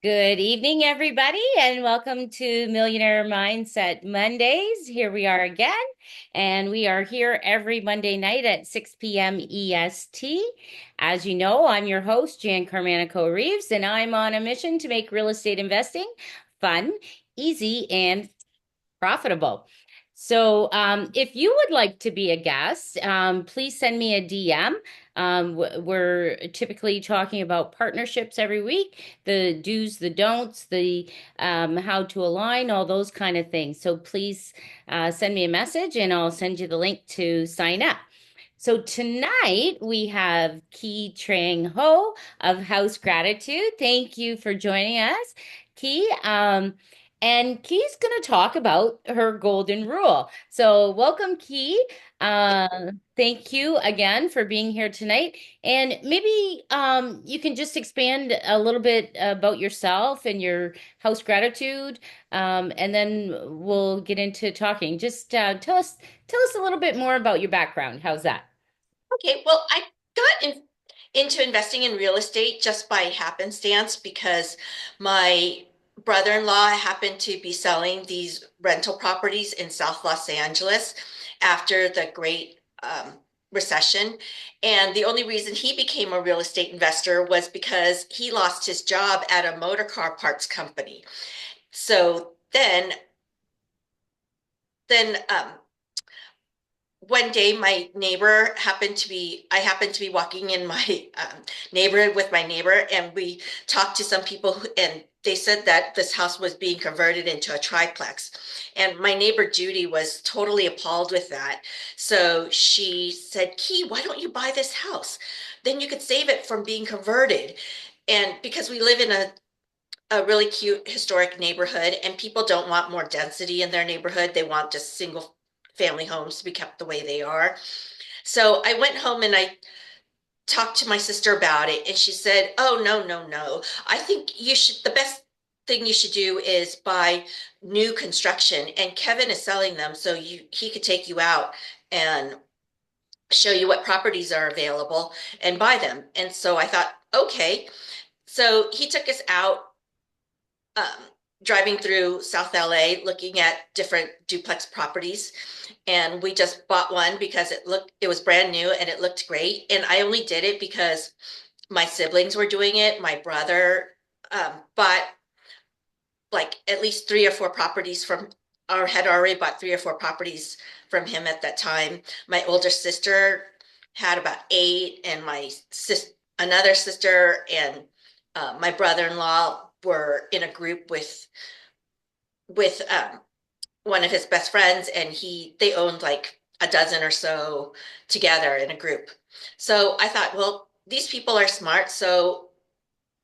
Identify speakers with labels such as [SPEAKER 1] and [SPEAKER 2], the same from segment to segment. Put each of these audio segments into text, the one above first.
[SPEAKER 1] Good evening, everybody, and welcome to Millionaire Mindset Mondays. Here we are again, and we are here every Monday night at 6 p.m. EST. As you know, I'm your host, Jan Carmanico Reeves, and I'm on a mission to make real estate investing fun, easy, and profitable. So, if you would like to be a guest, please send me a DM. We're typically talking about partnerships every week, the do's, the don'ts, the how to align, all those kind of things. So please send me a message and I'll send you the link to sign up. So tonight we have Ky Trang Ho of House Gratitude. Thank you for joining us, Ky. And Key's going to talk about her golden rule. So, welcome, Key. Thank you again for being here tonight. And maybe you can just expand a little bit about yourself and your house gratitude, and then we'll get into talking. Just tell us a little bit more about your background. How's that?
[SPEAKER 2] Okay, well, I got into investing in real estate just by happenstance because my brother-in-law happened to be selling these rental properties in South Los Angeles after the Great Recession. And the only reason he became a real estate investor was because he lost his job at a motor car parts company. So then one day my neighbor I happened to be walking in my neighborhood with my neighbor, and we talked to some people and they said that this house was being converted into a triplex. And my neighbor Judy was totally appalled with that. So she said, Key, why don't you buy this house? Then you could save it from being converted. And because we live in a really cute historic neighborhood and people don't want more density in their neighborhood. They want just single family homes to be kept the way they are. So I went home and I talked to my sister about it and she said, "Oh, no, no, no. I think the best thing you should do is buy new construction, and Kevin is selling them so he could take you out and show you what properties are available and buy them." And so I thought, okay. So he took us out, um, driving through South LA looking at different duplex properties. And we just bought one because it was brand new and it looked great. And I only did it because my siblings were doing it. My brother bought like at least three or four properties from, or had already bought three or four properties from him at that time. My older sister had about eight, and another sister and my brother-in-law were in a group with one of his best friends, and they owned like a dozen or so together in a group. So I thought, well, these people are smart, so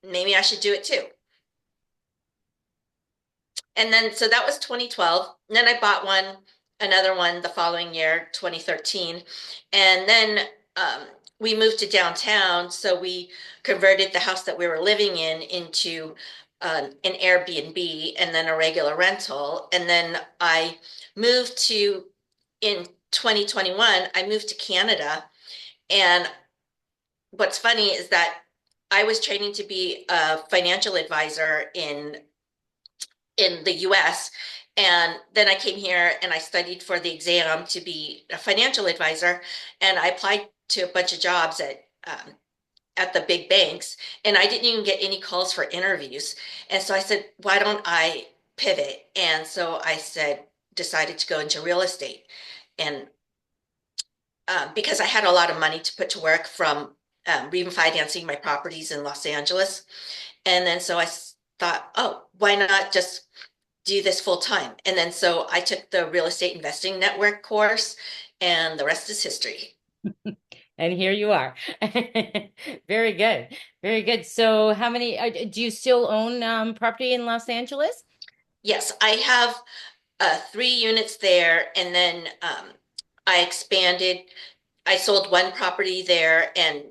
[SPEAKER 2] maybe I should do it too. And then so that was 2012. And then I bought another one the following year, 2013. And then we moved to downtown, so we converted the house that we were living in into an Airbnb and then a regular rental. And then moved to, in 2021, I moved to Canada. And what's funny is that I was training to be a financial advisor in the US. And then I came here and I studied for the exam to be a financial advisor. And I applied to a bunch of jobs at the big banks, and I didn't even get any calls for interviews. And so I said, why don't I pivot? And so decided to go into real estate. And because I had a lot of money to put to work from refinancing my properties in Los Angeles. And then so I thought, oh, why not just do this full time? And then so I took the real estate investing network course, and the rest is history.
[SPEAKER 1] And here you are. Very good. Very good. So, how many do you still own property in Los Angeles?
[SPEAKER 2] Yes, I have three units there, and then I expanded. I sold one property there and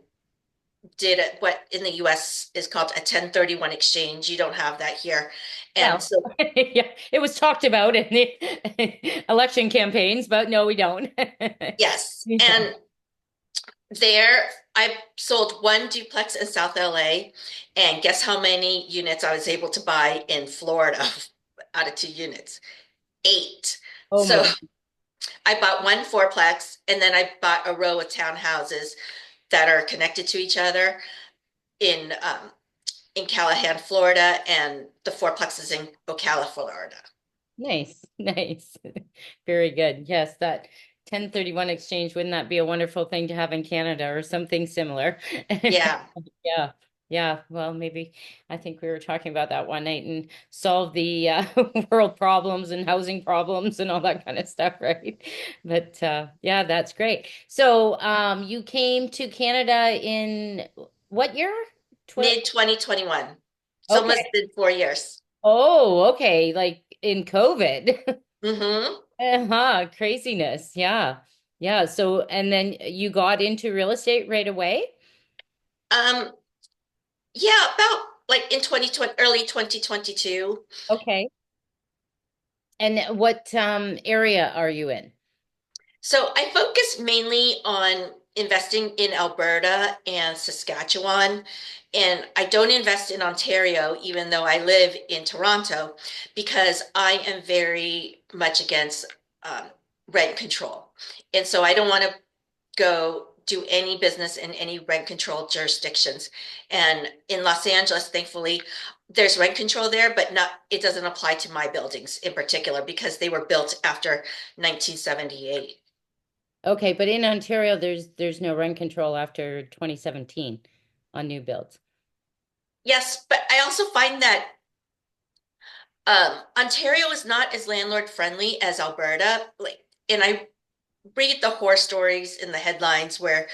[SPEAKER 2] did what in the US is called a 1031 exchange. You don't have that here. And
[SPEAKER 1] Well,
[SPEAKER 2] so,
[SPEAKER 1] yeah, it was talked about in the election campaigns, but no, we don't.
[SPEAKER 2] yes.
[SPEAKER 1] Yeah.
[SPEAKER 2] And There, I sold one duplex in South LA, and guess how many units I was able to buy in Florida out of 2 units? Eight.
[SPEAKER 1] Oh my
[SPEAKER 2] So
[SPEAKER 1] God.
[SPEAKER 2] I bought one fourplex, and then I bought a row of townhouses that are connected to each other in in Callahan, Florida, and the fourplexes in Ocala, Florida.
[SPEAKER 1] Nice, nice. Very good. Yes, that 1031 exchange, wouldn't that be a wonderful thing to have in Canada or something similar?
[SPEAKER 2] Yeah.
[SPEAKER 1] Yeah. Yeah. Well, maybe I think we were talking about that one night and solve the world problems and housing problems and all that kind of stuff, right? But yeah, that's great. So, you came to Canada in what year? Tw
[SPEAKER 2] Mid 2021. It's
[SPEAKER 1] Okay.
[SPEAKER 2] almost been 4 years.
[SPEAKER 1] Oh, okay. Like in COVID.
[SPEAKER 2] Hmm.
[SPEAKER 1] Uh-huh, craziness. Yeah. Yeah. So, and then you got into real estate right away?
[SPEAKER 2] Um, yeah, about like in 2020, early 2022.
[SPEAKER 1] Okay. And what area are you in?
[SPEAKER 2] So I focus mainly on investing in Alberta and Saskatchewan. And I don't invest in Ontario, even though I live in Toronto, because I am very much against um, rent control. And so I don't want to go do any business in any rent control jurisdictions. And in Los Angeles, thankfully, there's rent control there, but not, it doesn't apply to my buildings in particular because they were built after 1978.
[SPEAKER 1] Okay, but in Ontario there's no rent control after 2017 on new builds.
[SPEAKER 2] Yes, but I also find that Ontario is not as landlord friendly as Alberta. Like, and I read the horror stories in the headlines where,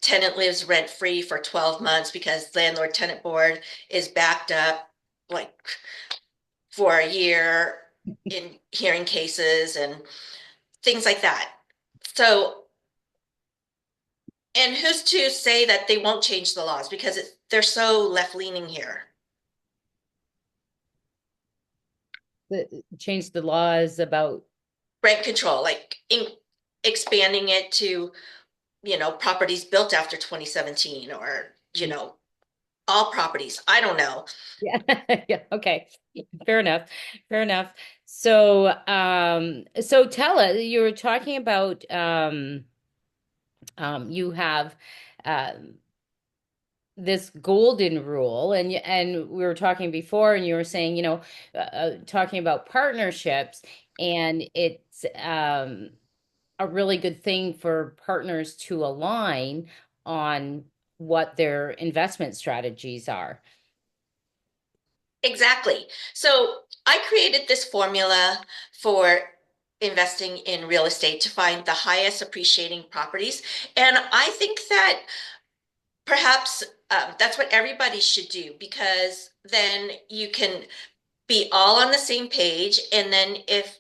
[SPEAKER 2] tenant lives rent free for 12 months because landlord tenant board is backed up like for a year in hearing cases and things like that. So, and who's to say that they won't change the laws because they're so left leaning here.
[SPEAKER 1] Change the laws about
[SPEAKER 2] Rent control, like expanding it to, properties built after 2017 or, all properties. I don't know.
[SPEAKER 1] yeah. Yeah, okay. Fair enough. Fair enough. So so tell us, you were talking about you have um this golden rule and we were talking before and you were saying talking about partnerships and it's a really good thing for partners to align on what their investment strategies are.
[SPEAKER 2] Exactly. So I created this formula for investing in real estate to find the highest appreciating properties. And I think that perhaps that's what everybody should do because then you can be all on the same page. And then if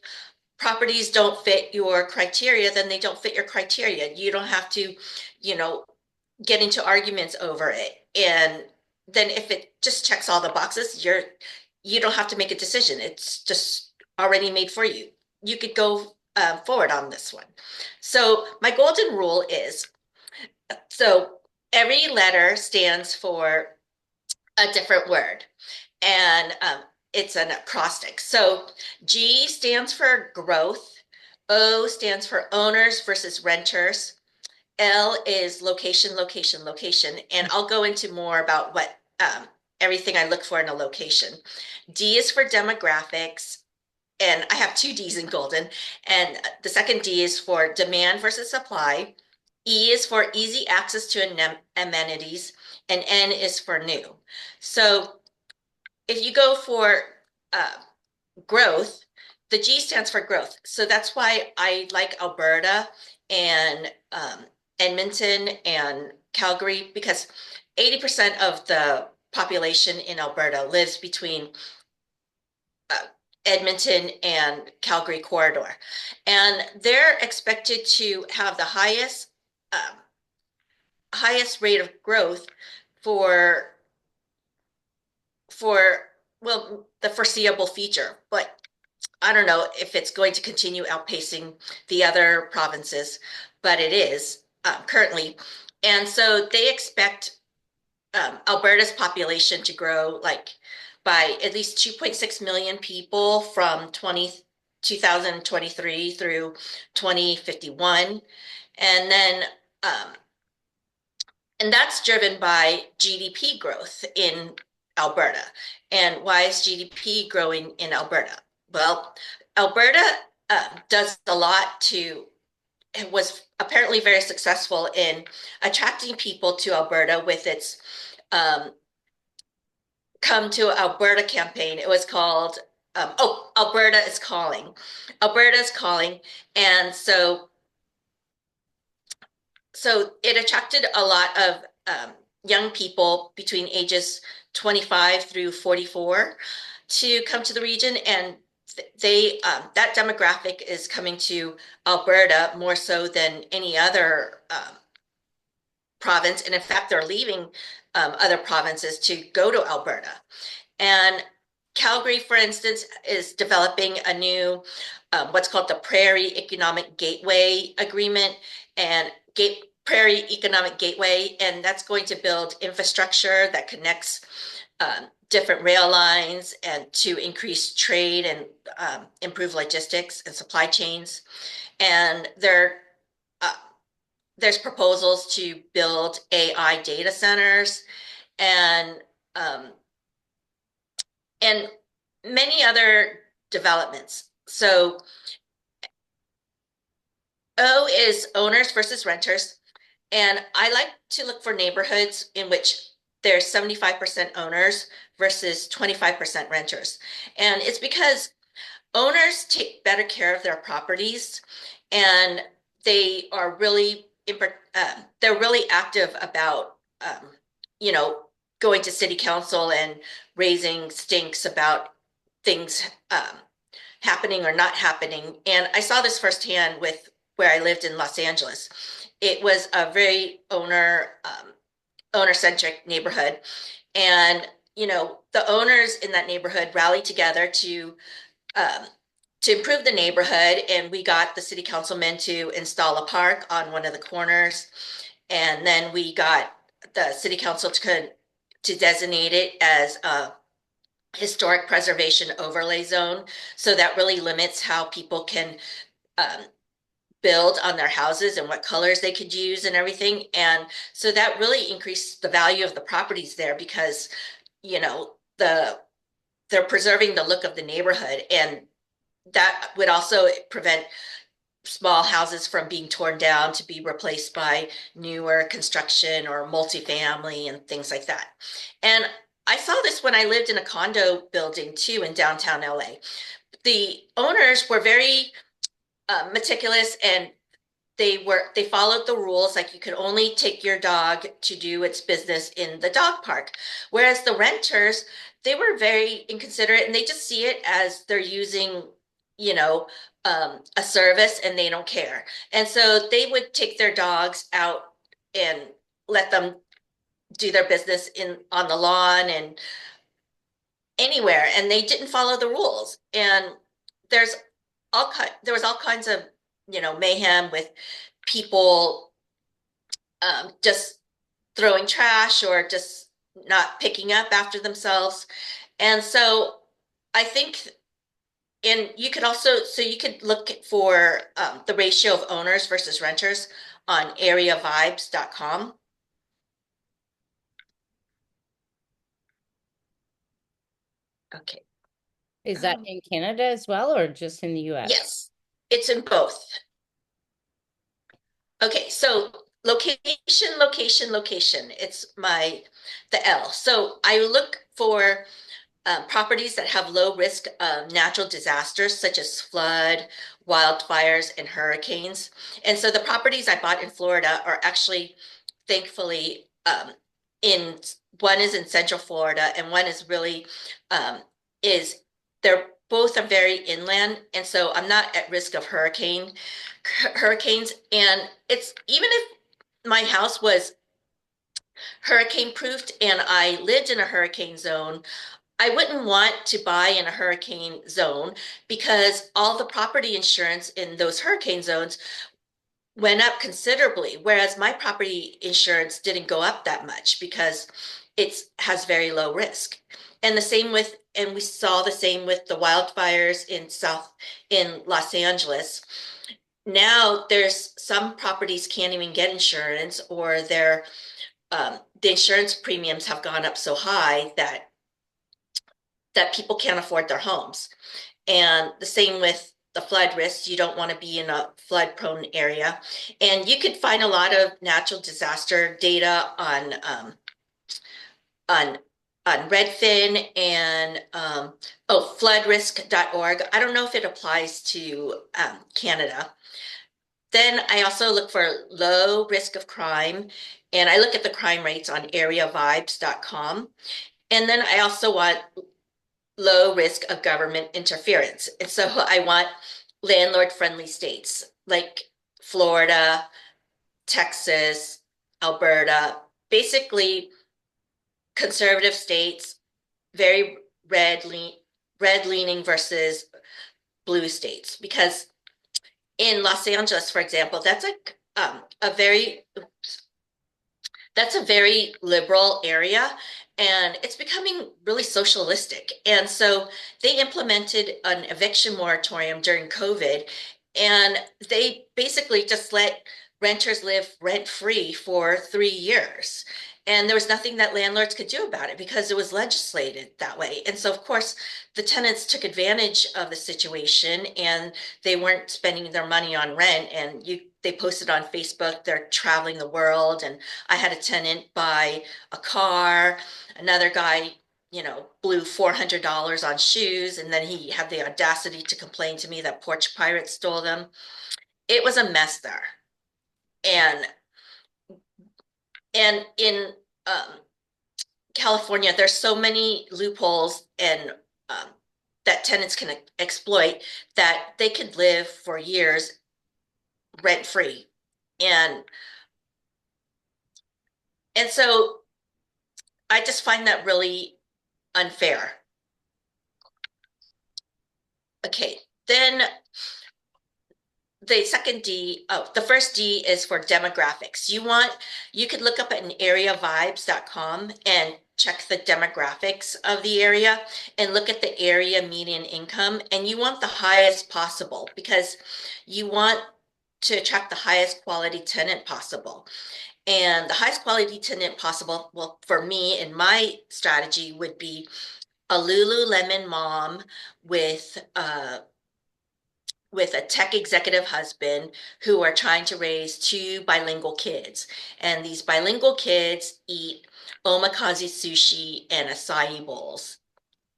[SPEAKER 2] properties don't fit your criteria, then they don't fit your criteria. You don't have to, you know, get into arguments over it. And then if it just checks all the boxes, you don't have to make a decision. It's just already made for you. You could go forward on this one. So my golden rule is so every letter stands for a different word, and it's an acrostic. So G stands for growth. O stands for owners versus renters. L is location, location, location. And I'll go into more about what everything I look for in a location. D is for demographics. And I have two D's in Golden. And the second D is for demand versus supply. E is for easy access to amenities. And N is for new. So if you go for uh, growth, the G stands for growth. So that's why I like Alberta and Edmonton and Calgary because 80% of the population in Alberta lives between uh, Edmonton and Calgary corridor. And they're expected to have the highest rate of growth for for well the foreseeable future. But I don't know if it's going to continue outpacing the other provinces, but it is. currently. And so they expect Alberta's population to grow like by at least 2.6 million people from 2023 through 2051. And then, um, and that's driven by GDP growth in Alberta. And why is GDP growing in Alberta? Well, Alberta does a lot to, it was apparently very successful in attracting people to Alberta with its um, Come to Alberta campaign. It was called, Alberta is Calling. Alberta is Calling. And so it attracted a lot of young people between ages 25 through 44 to come to the region. And that demographic is coming to Alberta more so than any other province. And in fact, they're leaving other provinces to go to Alberta. And Calgary, for instance, is developing a new, what's called the Prairie Economic Gateway Agreement and Prairie Economic Gateway, and that's going to build infrastructure that connects different rail lines and to increase trade and improve logistics and supply chains. And uh, there's proposals to build AI data centers and um, and many other developments. So O is owners versus renters. And I like to look for neighborhoods in which there's 75% owners versus 25% renters. And it's because owners take better care of their properties and they are really they're really active about you know going to city council and raising stinks about things happening or not happening. And I saw this firsthand with where I lived in Los Angeles. It was a very owner centric neighborhood, and the owners in that neighborhood rallied together um, to improve the neighborhood, and we got the city councilman to install a park on one of the corners, and then we got the city council to designate it as a historic preservation overlay zone. So that really limits how people can um, build on their houses and what colors they could use and everything. And so that really increased the value of the properties there because, you know, they're preserving the look of the neighborhood, and that would also prevent small houses from being torn down to be replaced by newer construction or multifamily and things like that. And I saw this when I lived in a condo building too in downtown LA. The owners were very meticulous, and they followed the rules. Like, you could only take your dog to do its business in the dog park, whereas the renters, they were very inconsiderate and they just see it as they're using you know a service, and they don't care. And so they would take their dogs out and let them do their business in on the lawn and anywhere, and they didn't follow the rules. And there's there was all kinds of mayhem with people just throwing trash or just not picking up after themselves. And so I think, and you could also, so you could look for the ratio of owners versus renters on areavibes.com. Okay.
[SPEAKER 1] Is that
[SPEAKER 2] Um,
[SPEAKER 1] in Canada as well, or just in the US?
[SPEAKER 2] yes, it's in both. Okay, so location, location, location. It's the L. So I look for properties that have low risk of natural disasters such as flood, wildfires, and hurricanes. And so the properties I bought in Florida are actually, thankfully, in one is in Central Florida, and one is really is they're both are very inland, and so I'm not at risk of hurricanes. And it's even if my house was hurricane proofed and I lived in a hurricane zone, I wouldn't want to buy in a hurricane zone because all the property insurance in those hurricane zones went up considerably, whereas my property insurance didn't go up that much because it has very low risk. And we saw the same with the wildfires in Los Angeles. Now there's some properties can't even get insurance, or the insurance premiums have gone up so high that people can't afford their homes. And the same with the flood risks. You don't want to be in a flood prone area. And you could find a lot of natural disaster data on on Redfin and floodrisk.org. I don't know if it applies to Canada. Then I also look for low risk of crime, and I look at the crime rates on areavibes.com. And then I also want low risk of government interference. And so I want landlord-friendly states like Florida, Texas, Alberta, basically conservative states, very red leaning versus blue states. Because in Los Angeles, for example, that's a very liberal area, and it's becoming really socialistic. And so they implemented an eviction moratorium during COVID, and they basically just let renters live rent free for 3 years. And there was nothing that landlords could do about it because it was legislated that way. And so, of course, the tenants took advantage of the situation, and they weren't spending their money on rent. And they posted on Facebook they're traveling the world, and I had a tenant buy a car. Another guy, blew $400 on shoes, and then he had the audacity to complain to me that porch pirates stole them. It was a mess there. And in um, California, there's so many loopholes and um, that tenants can exploit that they could live for years rent free. And and so I just find that really unfair. Okay, then the first D is for demographics. You could look up at an areavibes.com and check the demographics of the area and look at the area median income. And you want the highest possible because you want to attract the highest quality tenant possible. And the highest quality tenant possible, well, for me and my strategy would be a Lululemon mom with with a tech executive husband who are trying to raise two bilingual kids. And these bilingual kids eat omakase sushi and acai bowls.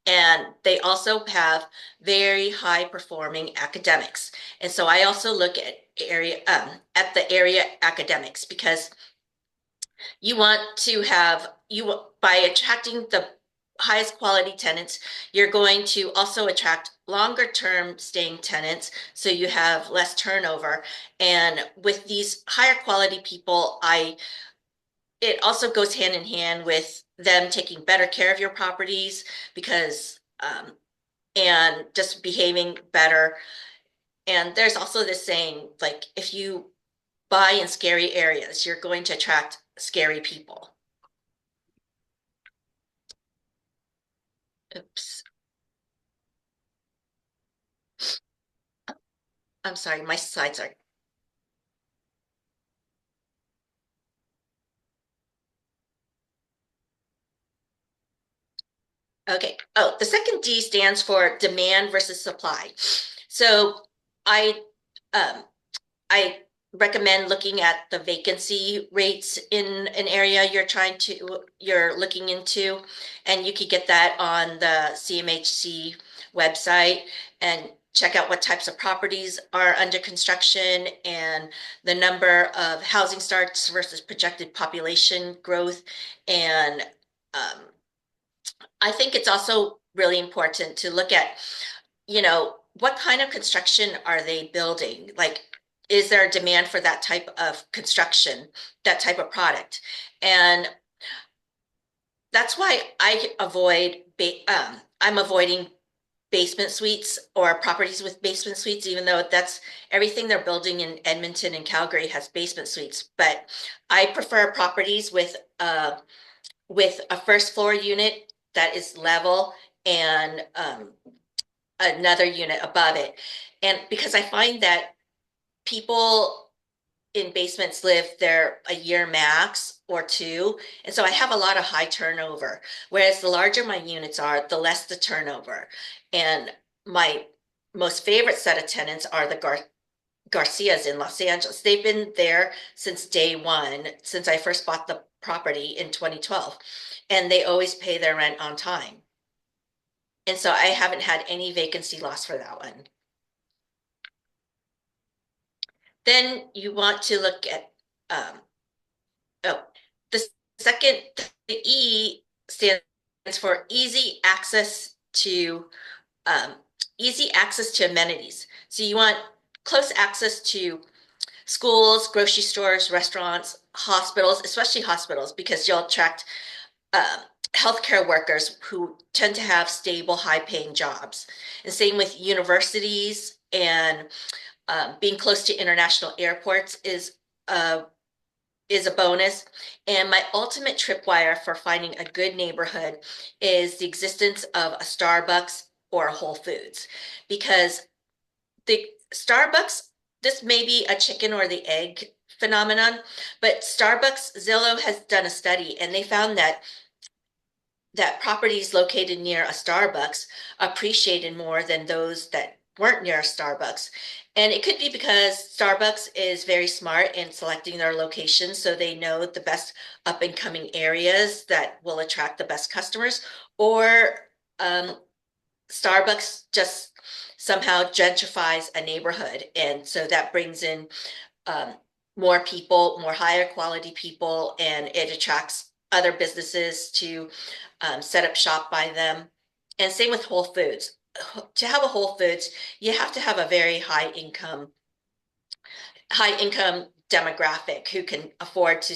[SPEAKER 2] And they also have very high performing academics. And so I also look at the area academics because you want to have you by attracting the highest quality tenants, you're going to also attract longer term staying tenants, so you have less turnover. And with these higher quality people, I it also goes hand in hand with them taking better care of your properties because and just behaving better. And there's also this saying, like, if you buy in scary areas, you're going to attract scary people. Oops. I'm sorry, my slides are. Okay. Oh, the second D stands for demand versus supply. So I um, I recommend looking at the vacancy rates in an area you're looking into, and you could get that on the CMHC website and check out what types of properties are under construction and the number of housing starts versus projected population growth. And um, I think it's also really important to look at, what kind of construction are they building? Like, is there a demand for that type of construction, that type of product? And that's why I'm avoiding basement suites or properties with basement suites, even though that's everything they're building in Edmonton and Calgary has basement suites. But I prefer properties with a first floor unit that is level and another unit above it. And because I find that people in basements live there a year max or two. And so I have a lot of high turnover. Whereas the larger my units are, the less the turnover. And my most favorite set of tenants are the Garcias in Los Angeles. They've been there since day one, since I first bought the property in 2012. And they always pay their rent on time. And so I haven't had any vacancy loss for that one. Then you want to look at, oh, the second, the E stands for um, easy access to amenities. So you want close access to schools, grocery stores, restaurants, hospitals, especially hospitals, because you'll attract um, healthcare workers who tend to have stable, high-paying jobs. And same with universities and being close to international airports is a bonus. And my ultimate tripwire for finding a good neighborhood is the existence of a Starbucks or a Whole Foods. Because the Starbucks, this may be a chicken or the egg phenomenon, but Starbucks, Zillow has done a study and they found that properties located near a Starbucks appreciated more than those that weren't near a Starbucks. And it could be because Starbucks is very smart in selecting their locations, so they know the best up and coming areas that will attract the best customers, or um, Starbucks just somehow gentrifies a neighborhood. And so that brings in um, more people, more higher quality people, and it attracts other businesses to set up shop by them. And same with Whole Foods. To have a Whole Foods, you have to have a very high income demographic who can afford to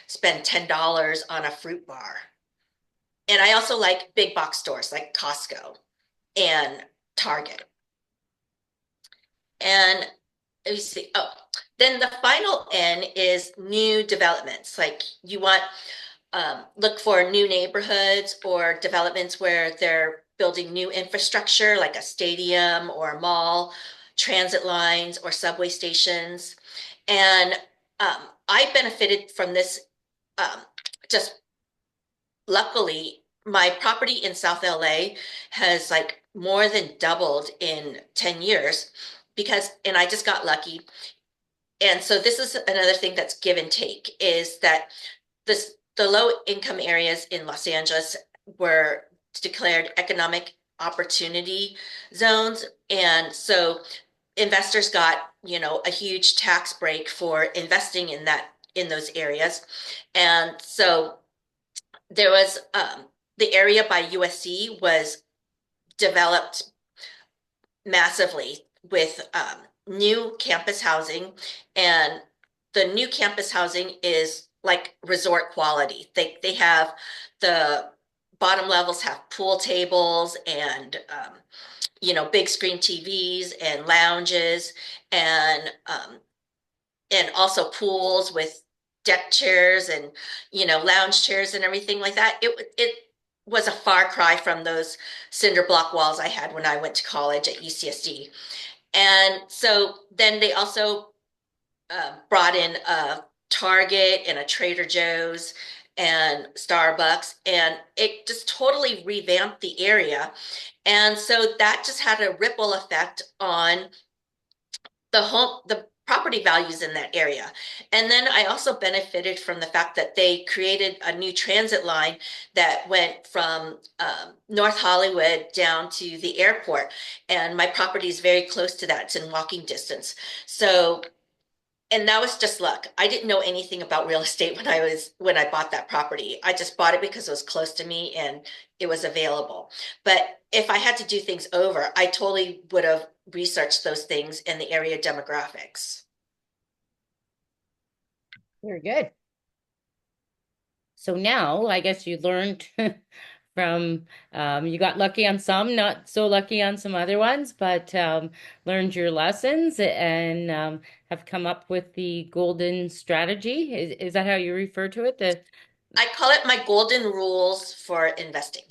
[SPEAKER 2] spend $10 on a fruit bar. And I also like big box stores like Costco and Target. And let me see. Oh, then the final N is new developments. Like you want look for new neighborhoods or developments where they're building new infrastructure, like a stadium or a mall, transit lines or subway stations. And I benefited from this just luckily. My property in South LA has like more than doubled in 10 years because, and I just got lucky. And so this is another thing that's give and take is that the low income areas in Los Angeles were declared economic opportunity zones. And so investors got, a huge tax break for investing in those areas. And so there was the area by USC was developed massively with new campus housing, and the new campus housing is like resort quality. They have the bottom levels have pool tables and big screen TVs and lounges and also pools with deck chairs and lounge chairs and everything like that. It was a far cry from those cinder block walls I had when I went to college at UCSD. And so then they also brought in a Target and a Trader Joe's and Starbucks, and it just totally revamped the area. And so that just had a ripple effect on the property values in that area. And then I also benefited from the fact that they created a new transit line that went from North Hollywood down to the airport. And my property is very close to that. It's in walking distance. So, and that was just luck. I didn't know anything about real estate when I bought that property. I just bought it because it was close to me and it was available. But if I had to do things over, I totally would have researched those things in the area demographics.
[SPEAKER 1] Very good. So now I guess you learned from you got lucky on some, not so lucky on some other ones, but learned your lessons and have come up with the golden strategy. Is that how you refer to it? The
[SPEAKER 2] I call it my golden rules for investing.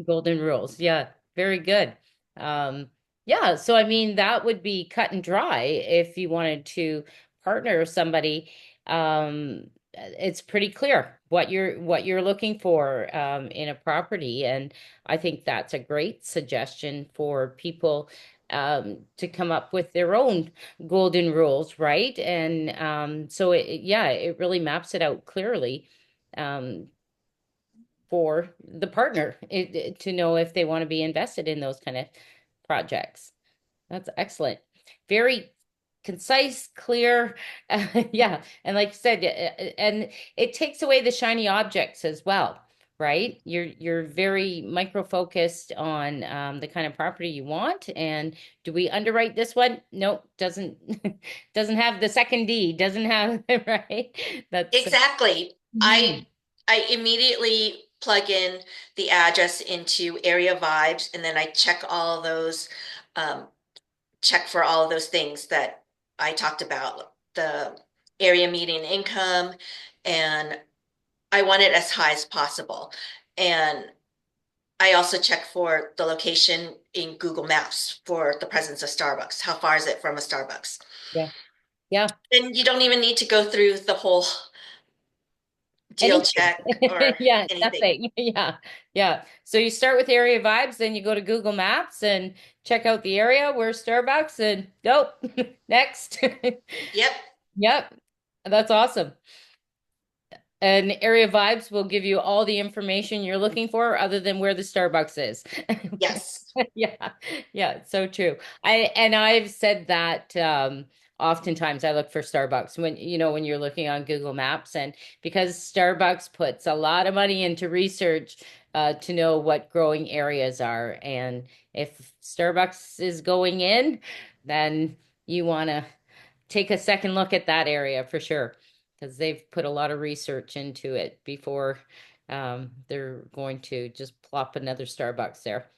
[SPEAKER 1] golden rules. Yeah, very good. Um, yeah, so I mean that would be cut and dry if you wanted to partner with somebody. It's pretty clear what you're looking for in a property, and I think that's a great suggestion for people to come up with their own golden rules, right? And so yeah, it really maps it out clearly. Um, for the partner to know if they want to be invested in those kind of projects. That's excellent. Very concise, clear. Yeah. And like you said, and it takes away the shiny objects as well, right? You're very micro focused on the kind of property you want. And do we underwrite this one? Nope, doesn't doesn't have the second D, doesn't have right. That's
[SPEAKER 2] Exactly. I
[SPEAKER 1] mhm.
[SPEAKER 2] I immediately plug in the address into Area Vibes, and then I um, check for all of those things that I talked about, the area median income, and I want it as high as possible. And I also check for the location in Google Maps for the presence of Starbucks. How far is it from a Starbucks?
[SPEAKER 1] Yeah. Yeah.
[SPEAKER 2] And you don't even need to go through the whole deal
[SPEAKER 1] Anything.
[SPEAKER 2] check or
[SPEAKER 1] Yeah,
[SPEAKER 2] anything.
[SPEAKER 1] nothing. Yeah. Yeah. So you start with area vibes, then you go to Google Maps and check out the area where Starbucks and nope. Next.
[SPEAKER 2] Yep.
[SPEAKER 1] Yep. That's awesome. And area vibes will give you all the information you're looking for other than where the Starbucks is.
[SPEAKER 2] Yes.
[SPEAKER 1] Yeah. Yeah, it's so true. I've said that oftentimes I look for Starbucks when when you're looking on Google Maps and because Starbucks puts a lot of money into research to know what growing areas are. And if Starbucks is going in, then you want to take a second look at that area for sure, because they've put a lot of research into it before they're going to just plop another Starbucks there.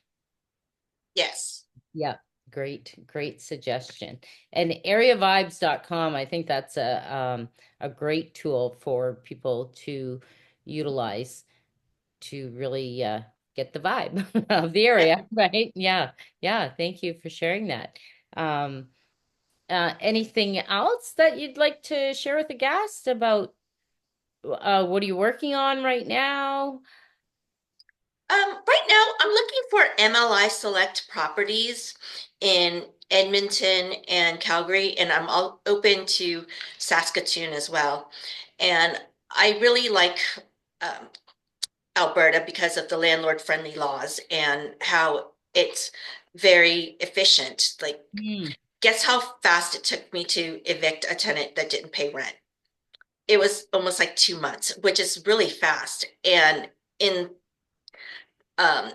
[SPEAKER 2] Yes.
[SPEAKER 1] Yeah, great suggestion. And areavibes.com, I think that's a great tool for people to utilize to really get the vibe of the
[SPEAKER 2] Yep.
[SPEAKER 1] area, right? Yeah, yeah. Thank you for sharing that. Um, anything else that you'd like to share with the guest about what are you working on right now?
[SPEAKER 2] Right now, I'm looking for MLI Select properties in Edmonton and Calgary, and I'm all open to Saskatoon as well. And I really like um, Alberta because of the landlord-friendly laws and how it's very efficient. Like,
[SPEAKER 1] Hmm.
[SPEAKER 2] guess how fast it took me to evict a tenant that didn't pay rent? It was almost like 2 months, which is really fast. In um,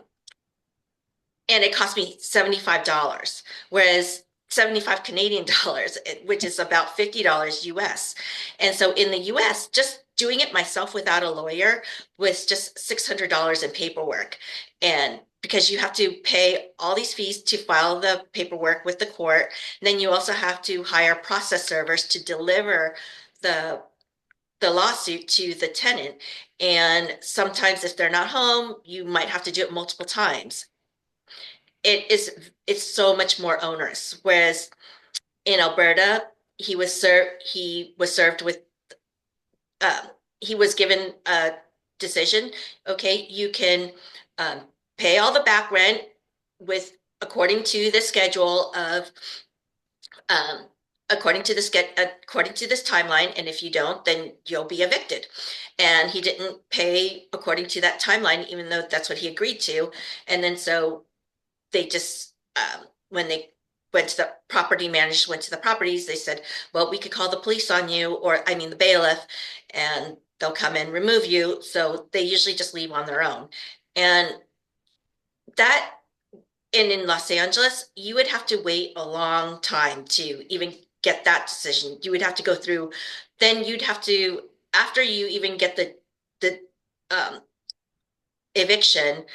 [SPEAKER 2] and it cost me $75, whereas 75 Canadian dollars, which is about $50 US. And so in the US, just doing it myself without a lawyer was just $600 in paperwork. And because you have to pay all these fees to file the paperwork with the court, and then you also have to hire process servers to deliver the the lawsuit to the tenant. And sometimes if they're not home, you might have to do it multiple times. It's so much more onerous. Whereas in Alberta, he was served with um, he was given a decision. Okay, you can um, pay all the back rent with according to the schedule of um, according to this timeline, and if you don't, then you'll be evicted. And he didn't pay according to that timeline, even though that's what he agreed to. And then so they just when they went to the property managers went to the properties, they said, well, we could call the police on you, or I mean the bailiff, and they'll come and remove you. So they usually just leave on their own. And that and in Los Angeles, you would have to wait a long time to even get that decision. You would have to go through, then you'd have to, after you even get the um, eviction,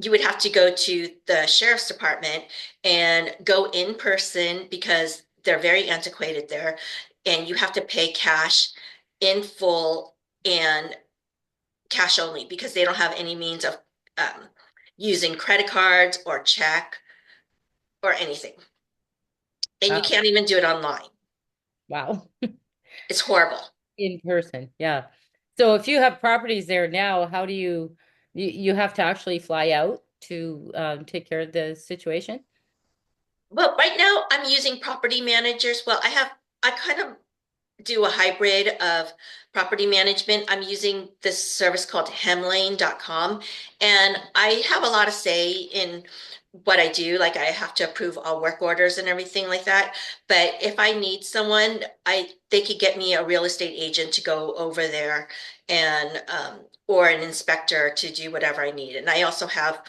[SPEAKER 2] you would have to go to the sheriff's department and go in person because they're very antiquated there, and you have to pay cash in full and cash only because they don't have any means of um, using credit cards or check or anything. And you
[SPEAKER 1] Wow.
[SPEAKER 2] can't even do it online.
[SPEAKER 1] Wow.
[SPEAKER 2] It's horrible.
[SPEAKER 1] In person. Yeah. So if you have properties there now, how do you have to actually fly out to take care of the situation?
[SPEAKER 2] Well, right now I'm using property managers. Well, I kind of do a hybrid of property management. I'm using this service called hemlane.com, and I have a lot of say in what I do. Like I have to approve all work orders and everything like that. But if I need someone, I they could get me a real estate agent to go over there and or an inspector to do whatever I need. And I also have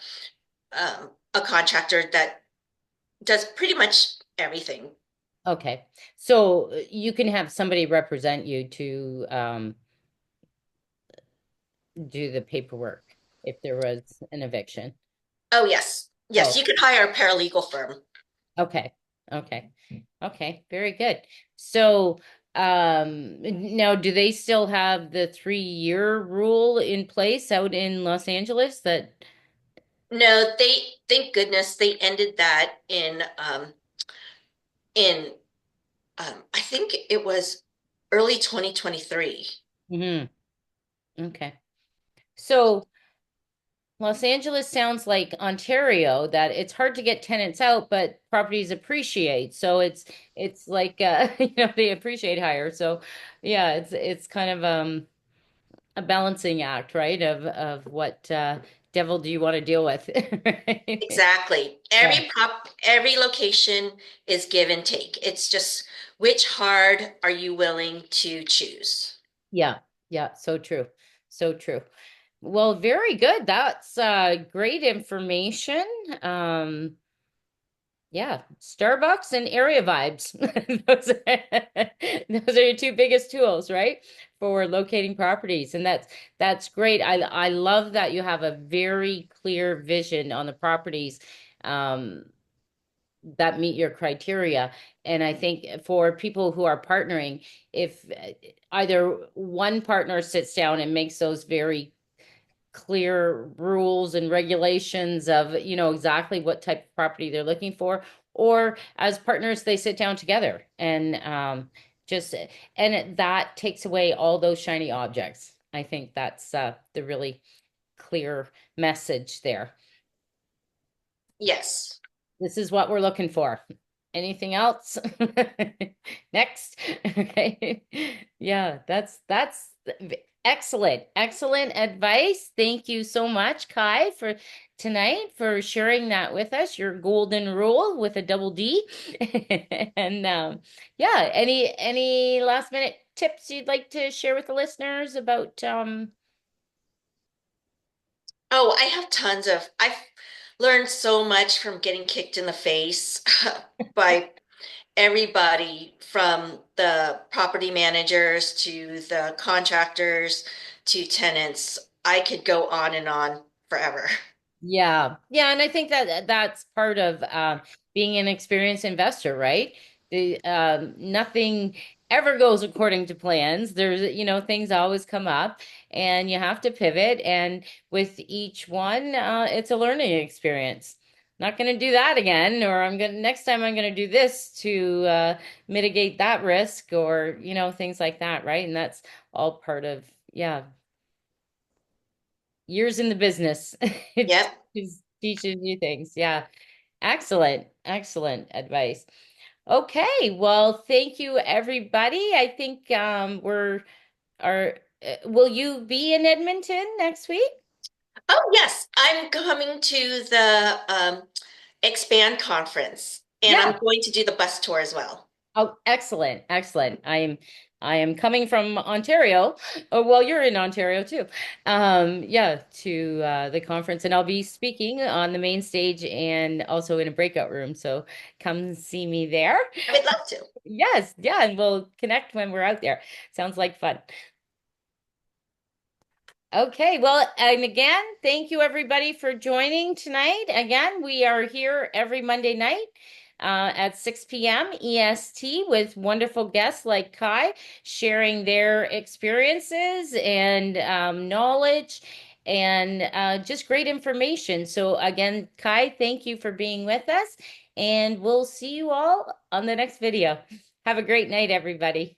[SPEAKER 2] a contractor that does pretty much everything.
[SPEAKER 1] Okay. So you can have somebody represent you to do the paperwork if there was an eviction.
[SPEAKER 2] Oh, yes. Yes,
[SPEAKER 1] Oh,
[SPEAKER 2] you could hire a paralegal firm.
[SPEAKER 1] okay. Okay. Okay. Very good. So now do they still have the 3-year rule in place out in Los Angeles that
[SPEAKER 2] No, thank goodness they ended that in I think it was early 2023.
[SPEAKER 1] Mhm. Okay. So Los Angeles sounds like Ontario, that it's hard to get tenants out, but properties appreciate. So it's like they appreciate higher. So yeah, it's kind of a balancing act, right? Of what devil do you want to deal with? Right?
[SPEAKER 2] Exactly.
[SPEAKER 1] Yeah.
[SPEAKER 2] Every location is give and take. It's just which hard are you willing to choose?
[SPEAKER 1] Yeah. Yeah, so true. So true. Well, very good. That's great information. Um Yeah, Starbucks and area vibes. Those are your two biggest tools, right? For locating properties. And that's great. I love that you have a very clear vision on the properties um that meet your criteria. And I think for people who are partnering, if either one partner sits down and makes those very clear rules and regulations of, exactly what type of property they're looking for, or as partners, they sit down together and just, that takes away all those shiny objects. I think that's the really clear message there.
[SPEAKER 2] Yes.
[SPEAKER 1] This is what we're looking for. Anything else? Next. Okay. Yeah, that's excellent. Excellent advice. Thank you so much, Ky, for tonight for sharing that with us, your golden rule with a double D. And yeah, any last minute tips you'd like to share with the listeners about
[SPEAKER 2] Oh, I have I've learned so much from getting kicked in the face by everybody from the property managers to the contractors to tenants. I could go on and on forever.
[SPEAKER 1] Yeah. Yeah, and I think that that's part of being an experienced investor, right? The nothing ever goes according to plans. There's, things always come up and you have to pivot. And with each one, it's a learning experience. Not going to do that again, or next time I'm going to do this to mitigate that risk, or, things like that, right? And that's all part of, yeah, years in the business. It
[SPEAKER 2] Yep.
[SPEAKER 1] teaches you things. Yeah. Excellent. Excellent advice. Okay. Well, thank you, everybody. I think we're are will you be in Edmonton next week?
[SPEAKER 2] Oh, yes. I'm coming to the Expand conference and I'm
[SPEAKER 1] Yeah.
[SPEAKER 2] going to do the bus tour as well.
[SPEAKER 1] Oh, excellent. Excellent. I am coming from Ontario. Oh, well, you're in Ontario too. Yeah, to the conference, and I'll be speaking on the main stage and also in a breakout room. So come see me there.
[SPEAKER 2] I would love to.
[SPEAKER 1] Yes, yeah, and we'll connect when we're out there. Sounds like fun. Okay, well, and again, thank you everybody for joining tonight. Again, we are here every Monday night at 6 p.m. EST with wonderful guests like Ky sharing their experiences and knowledge and just great information. So, again, Ky, thank you for being with us, and we'll see you all on the next video. Have a great night, everybody.